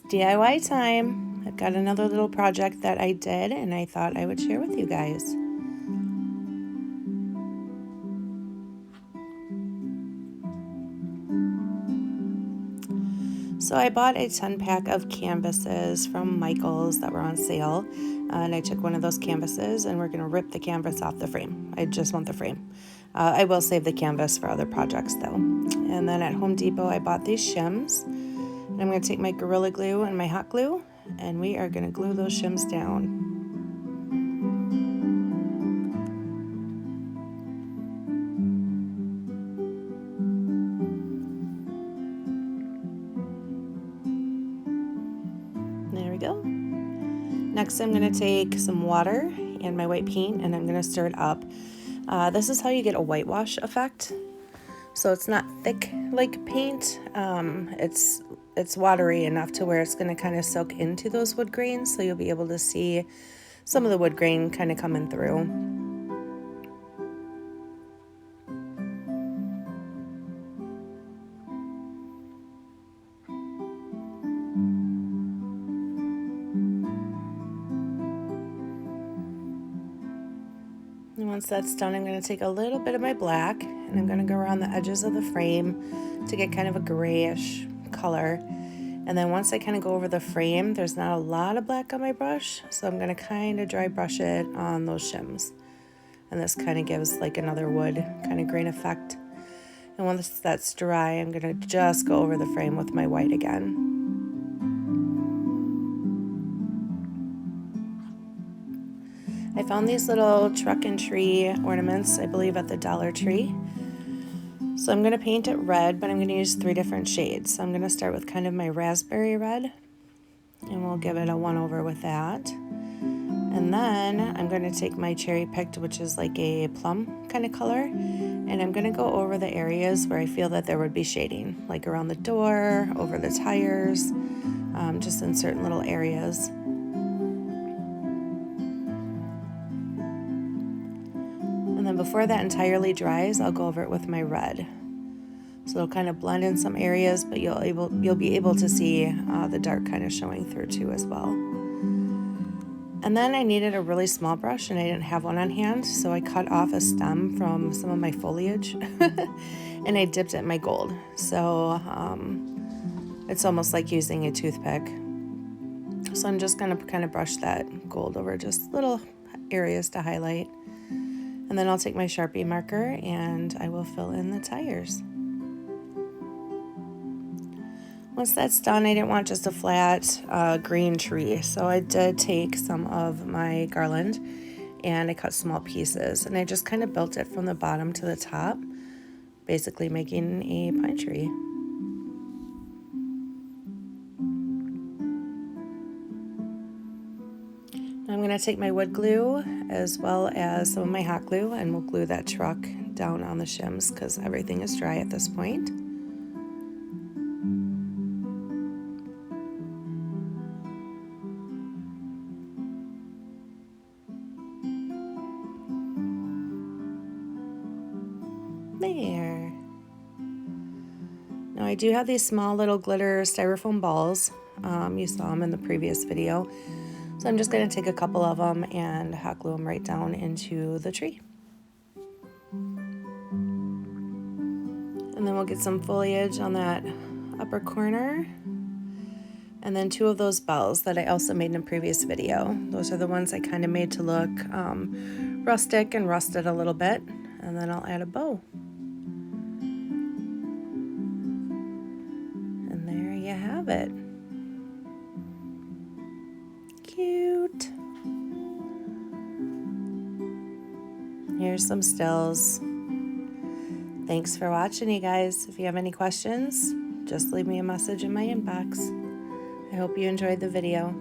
DIY time. I've got another little project that I did and I thought I would share with you guys. So I bought a 10-pack of canvases from Michaels that were on sale, and I took one of those canvases and we're going to rip the canvas off the frame. I just want the frame. I will save the canvas for other projects though. And then at Home Depot I bought these shims, and I'm going to take my Gorilla Glue and my hot glue and we are going to glue those shims down. There we go. Next I'm going to take some water and my white paint and I'm going to stir it up. This is how you get a whitewash effect. So it's not thick like paint. It's watery enough to where it's going to kind of soak into those wood grains, so you'll be able to see some of the wood grain kind of coming through. And once that's done, I'm going to take a little bit of my black and I'm going to go around the edges of the frame to get kind of a grayish color. And then once I kind of go over the frame, there's not a lot of black on my brush, so I'm going to kind of dry brush it on those shims. And this kind of gives like another wood kind of grain effect. And once that's dry, I'm going to just go over the frame with my white again. I found these little truck and tree ornaments, I believe at the Dollar Tree. So I'm going to paint it red, but I'm going to use 3 different shades. So I'm going to start with kind of my raspberry red, and we'll give it a 1-over with that. And then I'm going to take my cherry picked, which is like a plum kind of color, and I'm going to go over the areas where I feel that there would be shading, like around the door, over the tires, just in certain little areas. And then before that entirely dries, I'll go over it with my red. So it'll kind of blend in some areas, but you'll be able to see the dark kind of showing through too as well. And then I needed a really small brush and I didn't have one on hand, so I cut off a stem from some of my foliage and I dipped it in my gold. So it's almost like using a toothpick. So I'm just going to kind of brush that gold over just little areas to highlight. And then I'll take my Sharpie marker and I will fill in the tires. Once that's done, I didn't want just a flat green tree, so I did take some of my garland and I cut small pieces and I just kind of built it from the bottom to the top, basically making a pine tree. I'm going to take my wood glue as well as some of my hot glue and we'll glue that truck down on the shims because everything is dry at this point. There. Now I do have these small little glitter styrofoam balls. You saw them in the previous video. So I'm just going to take a couple of them and hot glue them right down into the tree. And then we'll get some foliage on that upper corner. And then 2 of those bells that I also made in a previous video. Those are the ones I kind of made to look rustic and rusted a little bit. And then I'll add a bow. And there you have it. Cute. Here's some stills. Thanks for watching, you guys. If you have any questions, just leave me a message in my inbox. I hope you enjoyed the video.